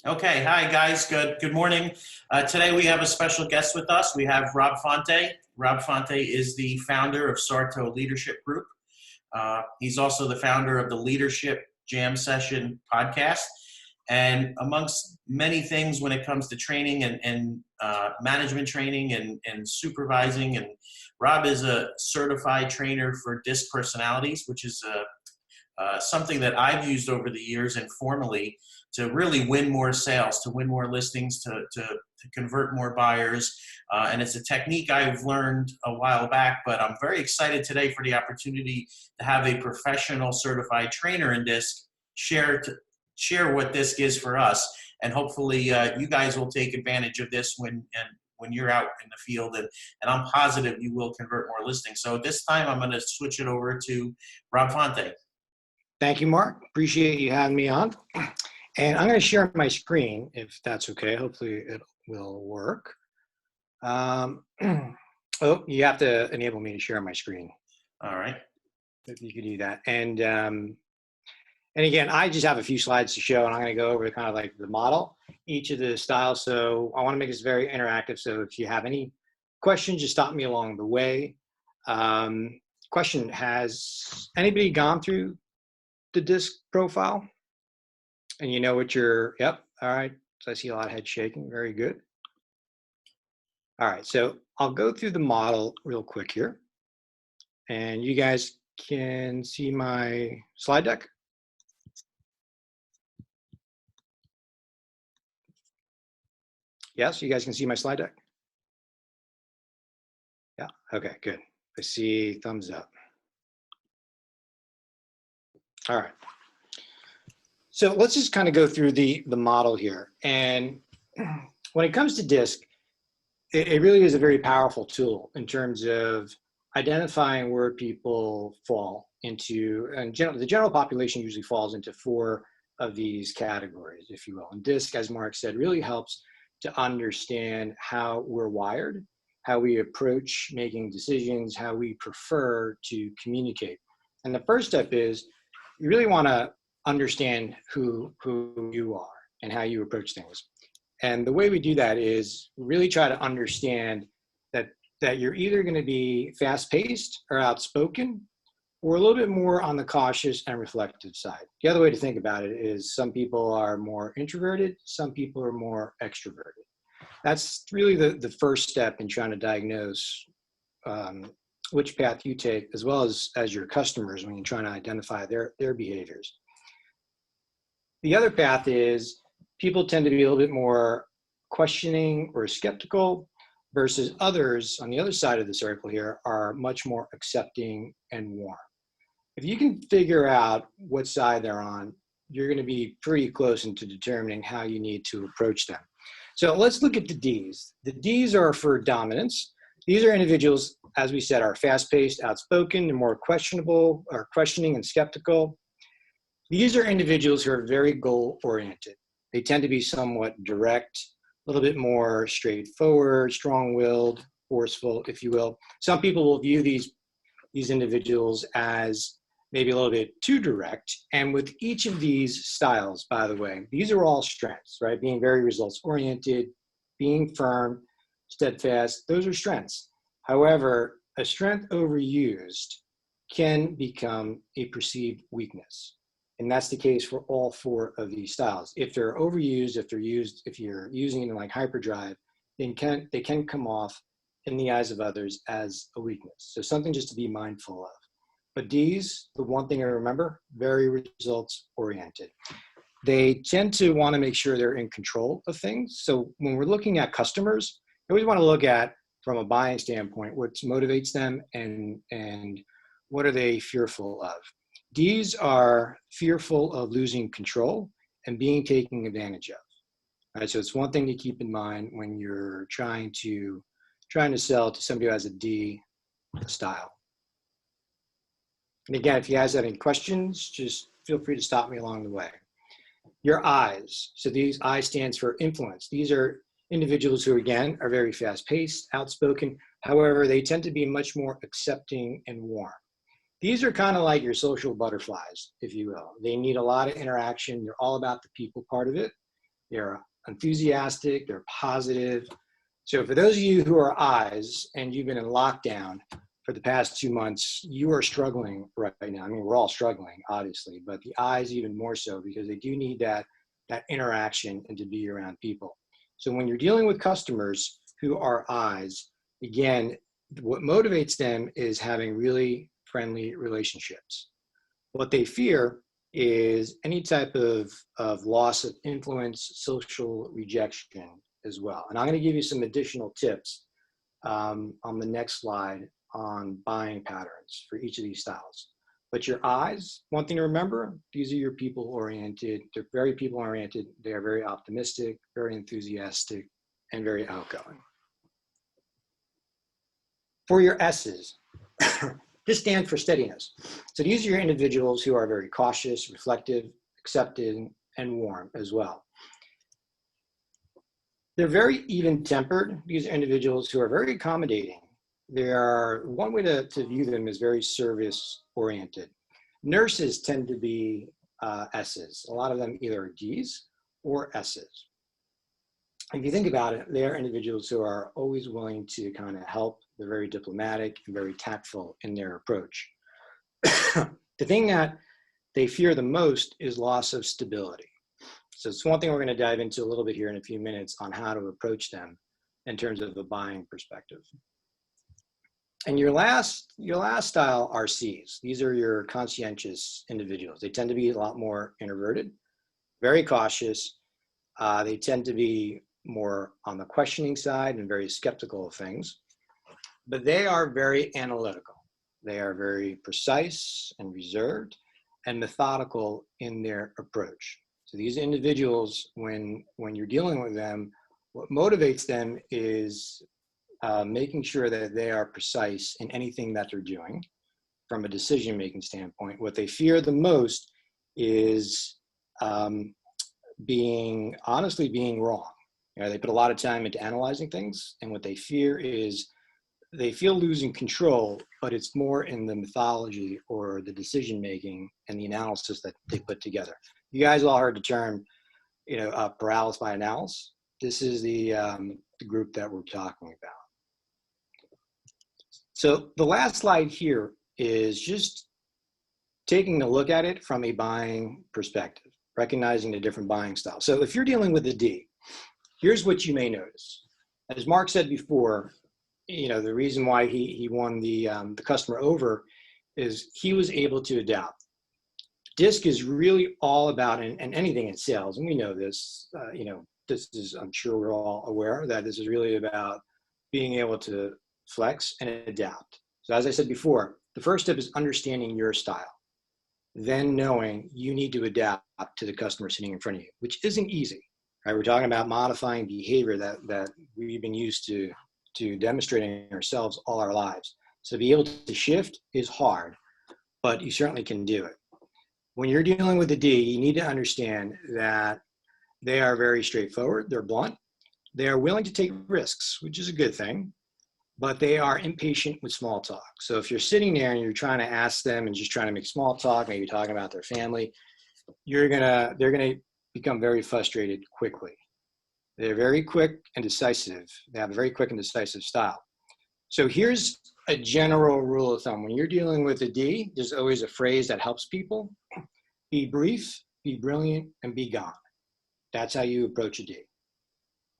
Okay, hi guys. Good morning. Today we have a special guest with us. We have Rob Fonte. Rob Fonte is the founder of Sarto Leadership Group. He's also the founder of the Leadership Jam Session podcast. And amongst many things when it comes to training and management training and supervising, and Rob is a certified trainer for DISC personalities, which is something that I've used over the years informally to really win more sales, to win more listings, to convert more buyers. And it's a technique I've learned a while back, but I'm very excited today for the opportunity to have a professional certified trainer in DISC share what DISC is for us. And hopefully you guys will take advantage of this when you're out in the field, and I'm positive you will convert more listings. So at this time, I'm going to switch it over to Rob Fonte. Thank you, Mark. Appreciate you having me on. And I'm going to share my screen, if that's okay. Hopefully it will work. Oh, you have to enable me to share my screen. All right. If you could do that. And again, I just have a few slides to show, and I'm going to go over kind of like the model, each of the styles. So I want to make this very interactive. So if you have any questions, just stop me along the way. Question, has anybody gone through the DISC profile? And you know what yep, all right. So I see a lot of head shaking, very good. All right, so I'll go through the model real quick here. And you guys can see my slide deck. Yes, you guys can see my slide deck? Yeah, okay, good. I see thumbs up. All right. So let's just kind of go through the model here. And when it comes to DISC, it really is a very powerful tool in terms of identifying where people fall into, and the general population usually falls into 4 of these categories, if you will. And DISC, as Mark said, really helps to understand how we're wired, how we approach making decisions, how we prefer to communicate. And the first step is you really want to understand who you are and how you approach things. And the way we do that is really try to understand that you're either going to be fast-paced or outspoken, or a little bit more on the cautious and reflective side. The other way to think about it is some people are more introverted, some people are more extroverted. That's really the first step in trying to diagnose which path you take, as well as your customers when you're trying to identify their behaviors. The other path is people tend to be a little bit more questioning or skeptical, versus others on the other side of the circle here are much more accepting and warm. If you can figure out what side they're on, you're going to be pretty close into determining how you need to approach them. So let's look at the Ds. The Ds are for dominance. These are individuals, as we said, are fast-paced, outspoken, and more questionable, or questioning and skeptical. These are individuals who are very goal-oriented. They tend to be somewhat direct, a little bit more straightforward, strong-willed, forceful, if you will. Some people will view these individuals as maybe a little bit too direct. And with each of these styles, by the way, these are all strengths, right? Being very results-oriented, being firm, steadfast, those are strengths. However, a strength overused can become a perceived weakness. And that's the case for all 4 of these styles. If they're overused, if you're using it in like hyperdrive, they can come off in the eyes of others as a weakness. So something just to be mindful of. But Ds, the one thing I remember, very results oriented. They tend to want to make sure they're in control of things. So when we're looking at customers, we always want to look at, from a buying standpoint, what motivates them and what are they fearful of. Ds are fearful of losing control and being taken advantage of. All right, so it's one thing to keep in mind when you're trying to sell to somebody who has a D style. And again, if you guys have any questions, just feel free to stop me along the way. Your Is. So these I stands for influence. These are individuals who, again, are very fast-paced, outspoken. However, they tend to be much more accepting and warm. These are kind of like your social butterflies, if you will. They need a lot of interaction. They're all about the people part of it. they're enthusiastic, they're positive. So for those of you who are I's and you've been in lockdown for the past 2 months, you are struggling right now. I mean, we're all struggling, obviously, but the I's even more so because they do need that interaction and to be around people. So when you're dealing with customers who are I's, again, what motivates them is having really friendly relationships. What they fear is any type of loss of influence, social rejection as well. And I'm going to give you some additional tips on the next slide on buying patterns for each of these styles. But your I's, one thing to remember, these are your people-oriented. They're very people-oriented. They are very optimistic, very enthusiastic, and very outgoing. For your S's, this stands for steadiness. So these are your individuals who are very cautious, reflective, accepting, and warm as well. They're very even-tempered. These are individuals who are very accommodating. They are, one way to view them is very service-oriented. Nurses tend to be S's. A lot of them either are D's or S's. If you think about it, they're individuals who are always willing to kind of help. They're very diplomatic and very tactful in their approach. The thing that they fear the most is loss of stability. So it's one thing we're going to dive into a little bit here in a few minutes on how to approach them in terms of a buying perspective. And your last style are C's. These are your conscientious individuals. They tend to be a lot more introverted, very cautious. They tend to be more on the questioning side and very skeptical of things, but they are very analytical. They are very precise and reserved and methodical in their approach. So these individuals, when you're dealing with them, what motivates them is making sure that they are precise in anything that they're doing from a decision-making standpoint. What they fear the most is being wrong. You know, they put a lot of time into analyzing things, and what they fear is they feel losing control, but it's more in the methodology or the decision-making and the analysis that they put together. You guys all heard the term, paralysis by analysis. This is the group that we're talking about. So the last slide here is just taking a look at it from a buying perspective, recognizing the different buying styles. So if you're dealing with a D, here's what you may notice. As Mark said before, the reason why he won the customer over is he was able to adapt. DISC is really all about, and anything in sales, and we know this, this is, I'm sure we're all aware that this is really about being able to flex and adapt. So as I said before, the first step is understanding your style. Then knowing you need to adapt to the customer sitting in front of you, which isn't easy, right? We're talking about modifying behavior that we've been used to demonstrating ourselves all our lives. So to be able to shift is hard, but you certainly can do it. When you're dealing with the D, you need to understand that they are very straightforward, they're blunt, they are willing to take risks, which is a good thing, but they are impatient with small talk. So if you're sitting there and you're trying to ask them and just trying to make small talk, maybe talking about their family, they're gonna become very frustrated quickly. They're very quick and decisive. They have a very quick and decisive style. So here's a general rule of thumb. When you're dealing with a D, there's always a phrase that helps people. Be brief, be brilliant, and be gone. That's how you approach a D.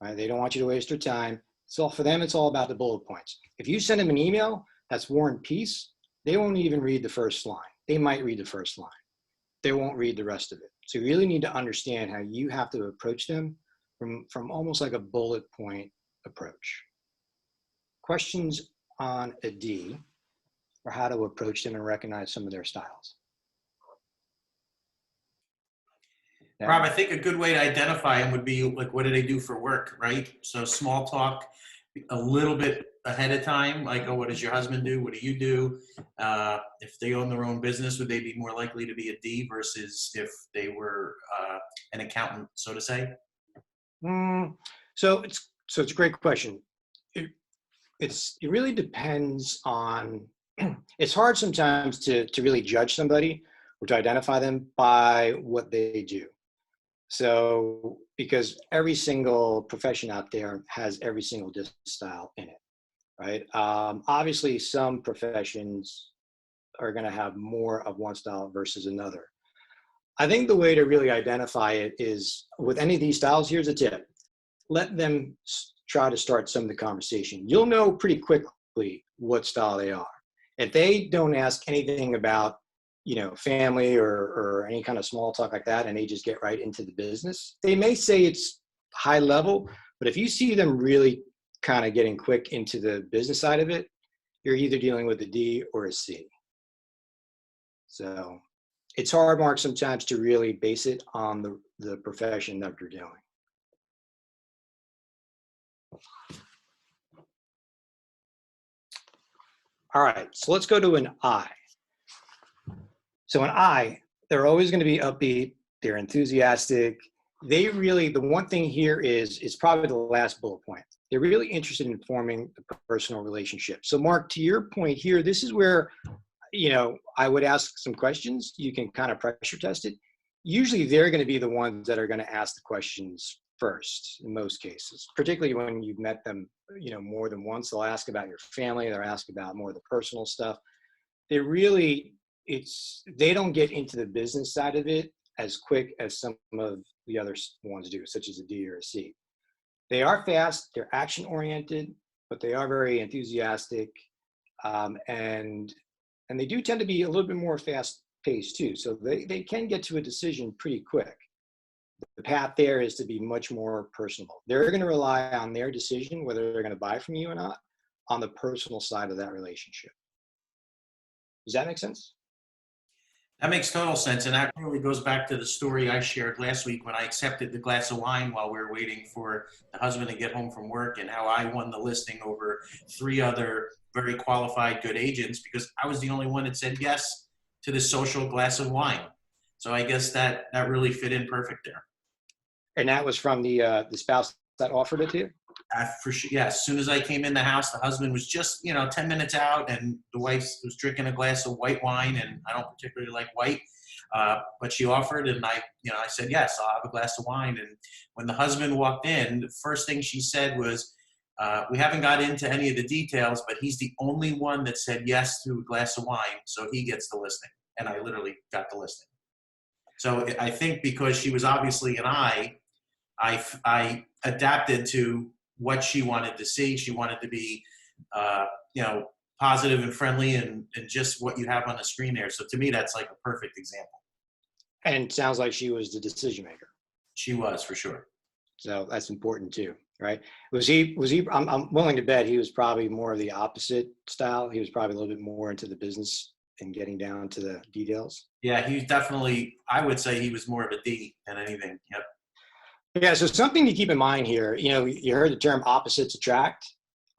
Right? They don't want you to waste their time. So for them, it's all about the bullet points. If you send them an email that's War and Peace, they won't even read the first line. They might read the first line. They won't read the rest of it. So you really need to understand how you have to approach them from almost like a bullet point approach. Questions on a D, or how to approach them and recognize some of their styles. Rob, I think a good way to identify them would be like, what do they do for work, right? So small talk a little bit ahead of time, like, oh, what does your husband do? What do you do? If they own their own business, would they be more likely to be a D versus if they were an accountant, so to say? So it's a great question. It really depends on, it's hard sometimes to really judge somebody or to identify them by what they do. So, because every single profession out there has every single disc style in it, right? Obviously, some professions are going to have more of one style versus another. I think the way to really identify it is with any of these styles, here's a tip. Let them try to start some of the conversation. You'll know pretty quickly what style they are. If they don't ask anything about, family or any kind of small talk like that, and they just get right into the business, they may say it's high level, but if you see them really kind of getting quick into the business side of it, you're either dealing with a D or a C. So it's hard, Mark, sometimes to really base it on the profession that you're doing. All right, so let's go to an I. So an I, they're always going to be upbeat. They're enthusiastic. The one thing here is probably the last bullet point. They're really interested in forming a personal relationship. So Mark, to your point here, this is where, I would ask some questions. You can kind of pressure test it. Usually they're going to be the ones that are going to ask the questions first in most cases, particularly when you've met them, more than once. They'll ask about your family. They'll ask about more of the personal stuff. They don't get into the business side of it as quick as some of the other ones do, such as a D or a C. They are fast, they're action oriented, but they are very enthusiastic. And they do tend to be a little bit more fast paced too. So they can get to a decision pretty quick. The path there is to be much more personable. They're going to rely on their decision, whether they're going to buy from you or not, on the personal side of that relationship. Does that make sense? That makes total sense. And that really goes back to the story I shared last week when I accepted the glass of wine while we were waiting for the husband to get home from work, and how I won the listing over 3 other very qualified, good agents because I was the only one that said yes to this social glass of wine. So I guess that really fit in perfect there. And that was from the spouse that offered it to you? For sure, yeah. As soon as I came in the house, the husband was just 10 minutes out, and the wife was drinking a glass of white wine, and I don't particularly like white, but she offered, and I said yes, I'll have a glass of wine. And when the husband walked in, the first thing she said was, "We haven't got into any of the details, but he's the only one that said yes to a glass of wine, so he gets the listing." And I literally got the listing. So I think because she was obviously an I adapted to what she wanted to see. She wanted to be, positive and friendly and just what you have on the screen there. So to me, that's like a perfect example. And it sounds like she was the decision maker. She was, for sure. So that's important too, right? Was he, I'm willing to bet he was probably more of the opposite style. He was probably a little bit more into the business and getting down to the details. Yeah, he's definitely, I would say he was more of a D than anything. Yep. Yeah, so something to keep in mind here, you heard the term opposites attract.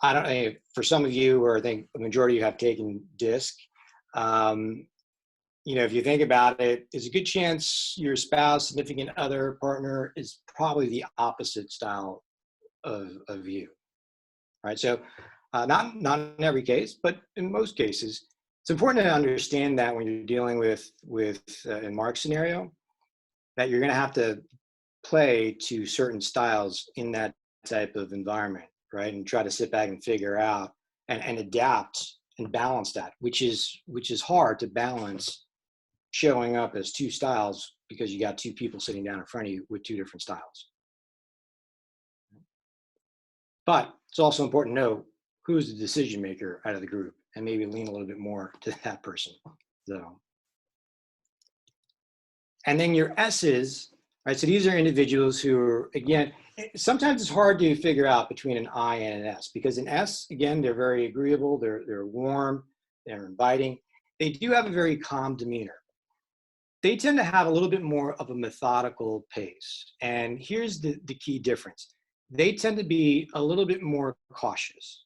I don't know, for some of you, or I think the majority of you have taken DISC. If you think about it, there's a good chance your spouse, significant other, partner is probably the opposite style of you, right? So not in every case, but in most cases, it's important to understand that when you're dealing with in Mark's scenario, that you're going to have to play to certain styles in that type of environment, right? And try to sit back and figure out and adapt and balance that, which is hard to balance showing up as 2 styles because you got 2 people sitting down in front of you with 2 different styles. But it's also important to know who's the decision maker out of the group and maybe lean a little bit more to that person. So, and then your S's, right? So these are individuals who are, again, sometimes it's hard to figure out between an I and an S because an S, again, they're very agreeable, they're warm, they're inviting. They do have a very calm demeanor. They tend to have a little bit more of a methodical pace. And here's the key difference. They tend to be a little bit more cautious.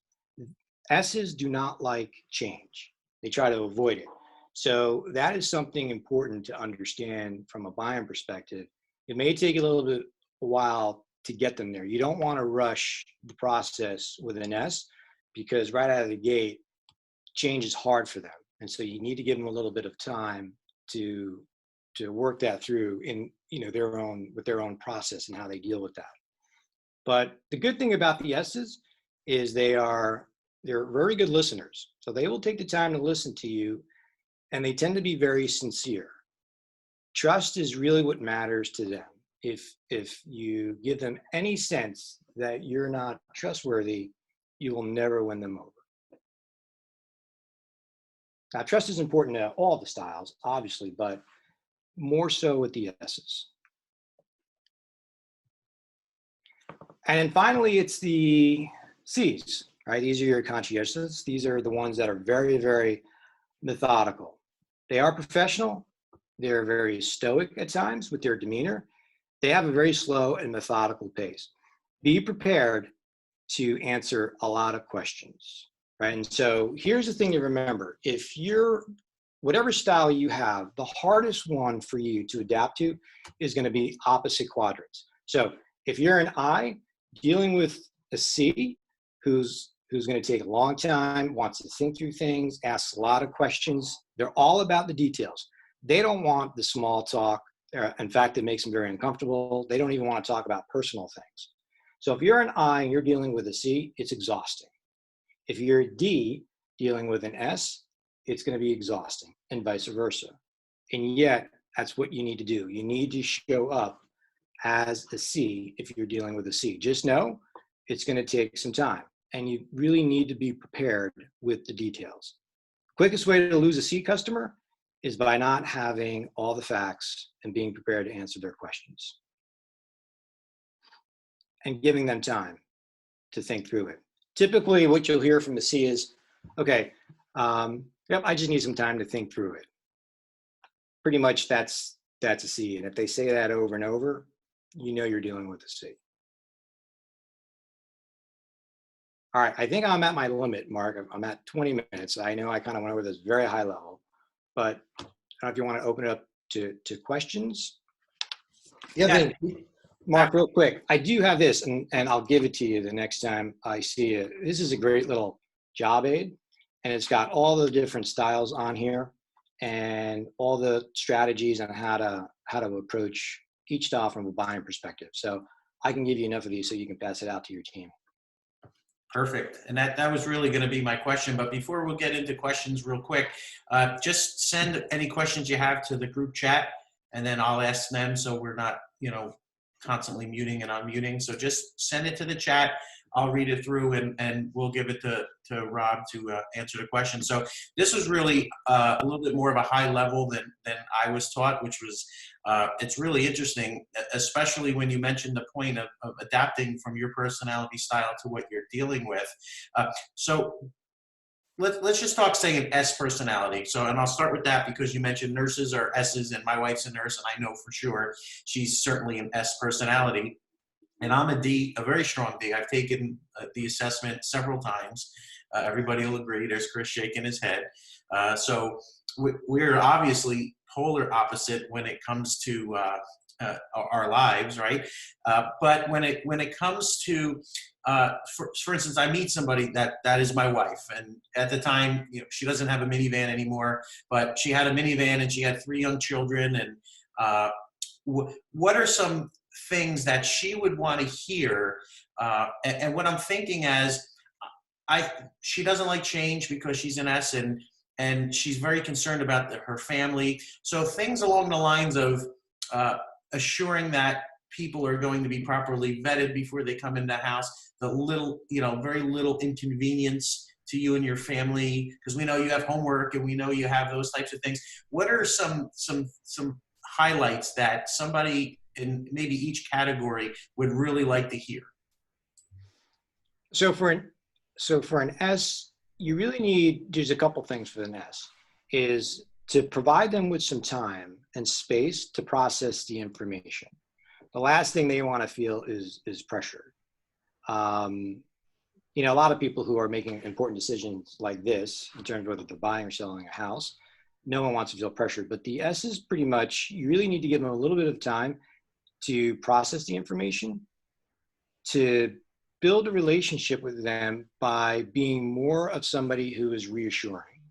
S's do not like change. They try to avoid it. So that is something important to understand from a buying perspective. It may take a little bit a while to get them there. You don't want to rush the process with an S because right out of the gate, change is hard for them. And so you need to give them a little bit of time to work that through in with their own process and how they deal with that. But the good thing about the S's is they're very good listeners. So they will take the time to listen to you, and they tend to be very sincere. Trust is really what matters to them. If you give them any sense that you're not trustworthy, you will never win them over. Now, trust is important to all the styles, obviously, but more so with the S's. And then finally, it's the C's, right? These are your conscientious. These are the ones that are very, very methodical. They are professional. They're very stoic at times with their demeanor. They have a very slow and methodical pace. Be prepared to answer a lot of questions, right? And so here's the thing to remember. If you're, whatever style you have, the hardest one for you to adapt to is going to be opposite quadrants. So if you're an I, dealing with a C who's going to take a long time, wants to think through things, asks a lot of questions. They're all about the details. They don't want the small talk. In fact, it makes them very uncomfortable. They don't even want to talk about personal things. So if you're an I and you're dealing with a C, it's exhausting. If you're a D dealing with an S, it's going to be exhausting, and vice versa. And yet, that's what you need to do. You need to show up as a C if you're dealing with a C. Just know it's going to take some time, and you really need to be prepared with the details. Quickest way to lose a C customer is by not having all the facts and being prepared to answer their questions and giving them time to think through it. Typically, what you'll hear from the C is, okay, yep, I just need some time to think through it. Pretty much that's a C. And if they say that over and over, you know you're dealing with a C. All right, I think I'm at my limit, Mark. I'm at 20 minutes. I know I kind of went over this very high level, but I don't know if you want to open it up to questions. The other thing, Mark, real quick, I do have this, and I'll give it to you the next time I see it. This is a great little job aid, and it's got all the different styles on here and all the strategies on how to approach each style from a buying perspective. So I can give you enough of these so you can pass it out to your team. Perfect. And that was really going to be my question. But before we'll get into questions real quick, just send any questions you have to the group chat, and then I'll ask them so we're not, constantly muting and unmuting. So just send it to the chat. I'll read it through, and we'll give it to Rob to answer the question. So this was really a little bit more of a high level than I was taught, which was, it's really interesting, especially when you mentioned the point of adapting from your personality style to what you're dealing with. So let's just talk, say, an S personality. So, and I'll start with that because you mentioned nurses are S's, and my wife's a nurse, and I know for sure she's certainly an S personality. And I'm a D, a very strong D. I've taken the assessment several times. Everybody will agree. There's Chris shaking his head. So we're obviously polar opposite when it comes to our lives, right? But when it comes to, for instance, I meet somebody that is my wife, and at the time, she doesn't have a minivan anymore, but she had a minivan and she had 3 young children. And what are some things that she would want to hear? And what I'm thinking as she doesn't like change because she's an S, and she's very concerned about her family. So things along the lines of assuring that people are going to be properly vetted before they come in the house, the little, very little inconvenience to you and your family, because we know you have homework and we know you have those types of things. What are some highlights that somebody in maybe each category would really like to hear? So for an S, you really need, there's a couple things for an S, is to provide them with some time and space to process the information. The last thing they want to feel is pressure. A lot of people who are making important decisions like this, in terms of whether they're buying or selling a house, no one wants to feel pressured. But the S is pretty much, you really need to give them a little bit of time to process the information, to build a relationship with them by being more of somebody who is reassuring,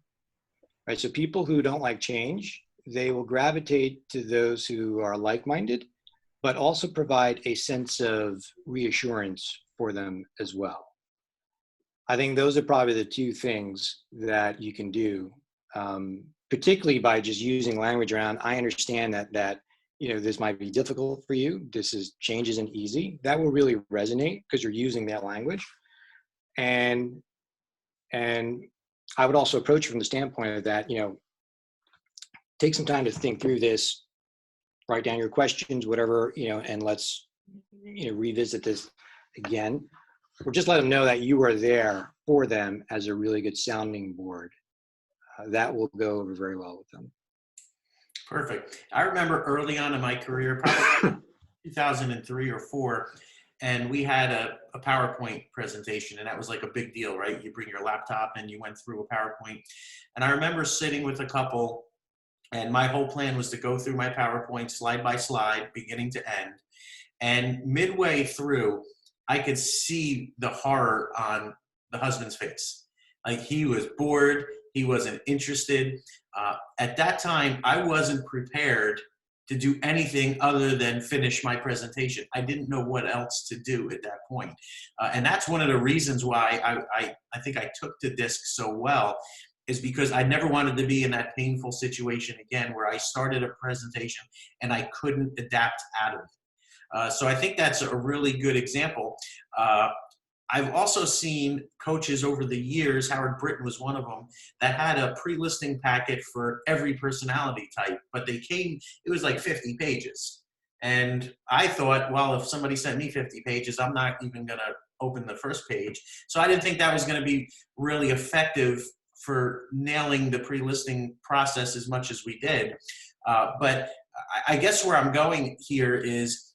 right? So people who don't like change, they will gravitate to those who are like-minded but also provide a sense of reassurance for them as well. I think those are probably the two things that you can do, particularly by just using language around, I understand that this might be difficult for you. Change isn't easy. That will really resonate because you're using that language. And I would also approach from the standpoint of that, take some time to think through this, write down your questions, whatever, and let's, revisit this again, or just let them know that you are there for them as a really good sounding board. That will go over very well with them. Perfect. I remember early on in my career, probably 2003 or 4, and we had a PowerPoint presentation, and that was like a big deal, right? You bring your laptop and you went through a PowerPoint. And I remember sitting with a couple, and my whole plan was to go through my PowerPoint slide by slide, beginning to end. And midway through, I could see the horror on the husband's face. Like, he was bored, he wasn't interested. At that time, I wasn't prepared to do anything other than finish my presentation. I didn't know what else to do at that point. And that's one of the reasons why I think I took to DISC so well, is because I never wanted to be in that painful situation again where I started a presentation and I couldn't adapt out of it. So I think that's a really good example. I've also seen coaches over the years, Howard Britton was one of them, that had a pre-listing packet for every personality type, but it was like 50 pages. And I thought, well, if somebody sent me 50 pages, I'm not even going to open the first page. So I didn't think that was going to be really effective for nailing the pre-listing process as much as we did. But I guess where I'm going here is,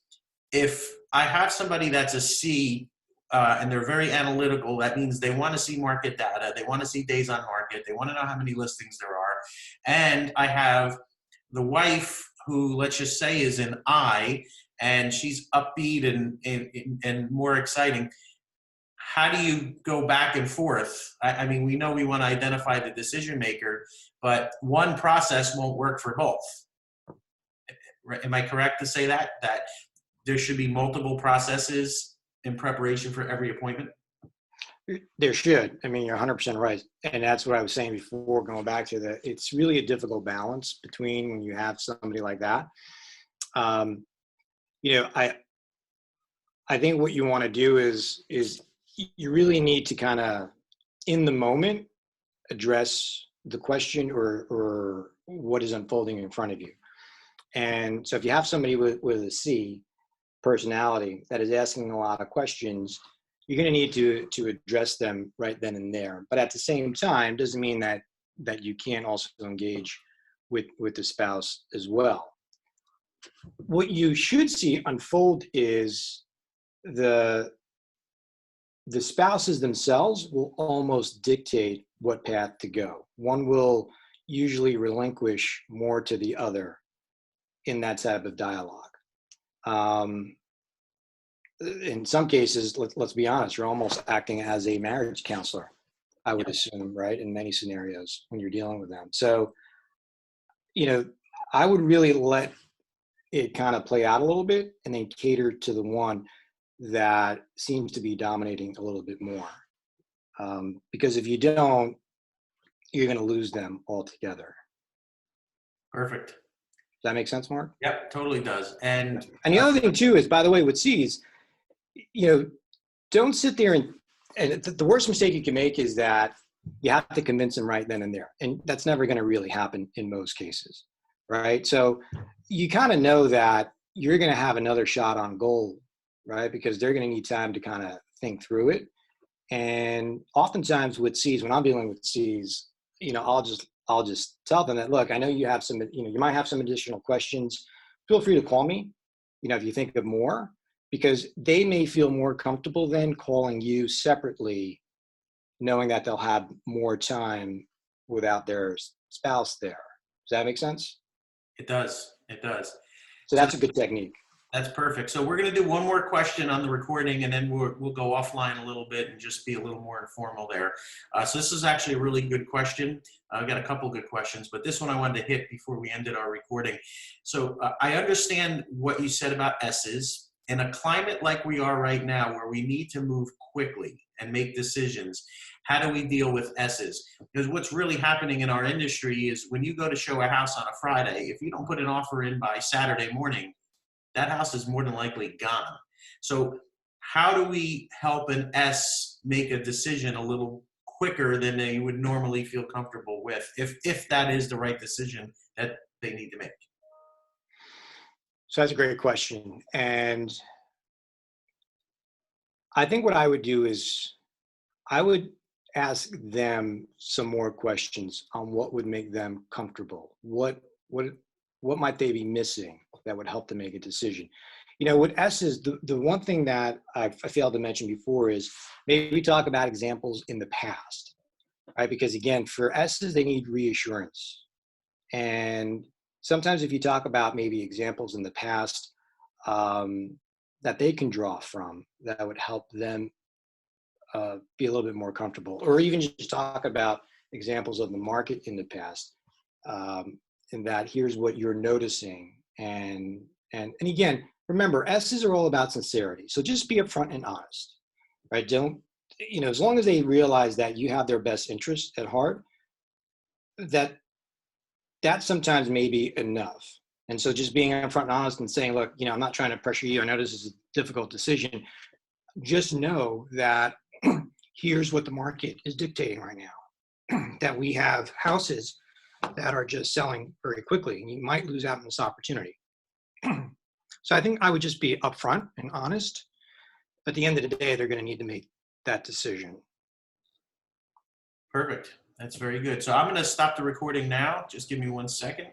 if I have somebody that's a C, and they're very analytical, that means they want to see market data, they want to see days on market, they want to know how many listings there are. And I have the wife who, let's just say, is an I, and she's upbeat and more exciting. How do you go back and forth? I mean, we know we want to identify the decision maker, but one process won't work for both. Am I correct to say that there should be multiple processes in preparation for every appointment? There should. I mean, you're 100% right. And that's what I was saying before, going back to that. It's really a difficult balance between when you have somebody like that. I think what you want to do is you really need to kind of, in the moment, address the question or what is unfolding in front of you. And so if you have somebody with a C personality that is asking a lot of questions, you're going to need to address them right then and there. But at the same time, doesn't mean that you can't also engage with the spouse as well. What you should see unfold is the spouses themselves will almost dictate what path to go. One will usually relinquish more to the other in that type of dialogue. In some cases, let's be honest, you're almost acting as a marriage counselor, I would assume, right? In many scenarios when you're dealing with them. So, I would really let it kind of play out a little bit and then cater to the one that seems to be dominating a little bit more. Because if you don't, you're going to lose them altogether. Perfect. Does that make sense, Mark? Yep, totally does. And the other thing too is, by the way, with C's, don't sit there and the worst mistake you can make is that you have to convince them right then and there. And that's never going to really happen in most cases, right? So you kind of know that you're going to have another shot on goal, right? Because they're going to need time to kind of think through it. And oftentimes with C's, when I'm dealing with C's, I'll just tell them that, look, I know you have some, you might have some additional questions. Feel free to call me, if you think of more, because they may feel more comfortable then calling you separately, knowing that they'll have more time without their spouse there. Does that make sense? It does. It does. So that's a good technique. That's perfect. So we're going to do one more question on the recording, and then we'll go offline a little bit and just be a little more informal there. So this is actually a really good question. I've got a couple good questions, but this one I wanted to hit before we ended our recording. So I understand what you said about S's. In a climate like we are right now, where we need to move quickly and make decisions, how do we deal with S's? Because what's really happening in our industry is when you go to show a house on a Friday, if you don't put an offer in by Saturday morning, that house is more than likely gone. So how do we help an S make a decision a little quicker than they would normally feel comfortable with, if that is the right decision that they need to make? So that's a great question. And I think what I would do is I would ask them some more questions on what would make them comfortable. What might they be missing that would help them make a decision? You know, what S is, the one thing that I failed to mention before is maybe talk about examples in the past, right? Because again, for S's, they need reassurance. And sometimes if you talk about maybe examples in the past that they can draw from, that would help them be a little bit more comfortable, or even just talk about examples of the market in the past, and that here's what you're noticing. And again, remember, S's are all about sincerity. So just be upfront and honest, right? Don't, you know, as long as they realize that you have their best interest at heart, that sometimes may be enough. And so just being upfront and honest and saying, look, you know, I'm not trying to pressure you. I know this is a difficult decision. Just know that here's what the market is dictating right now, that we have houses that are just selling very quickly, and you might lose out on this opportunity. So I think I would just be upfront and honest. At the end of the day, they're going to need to make that decision. Perfect. That's very good. So I'm going to stop the recording now. Just give me 1 second.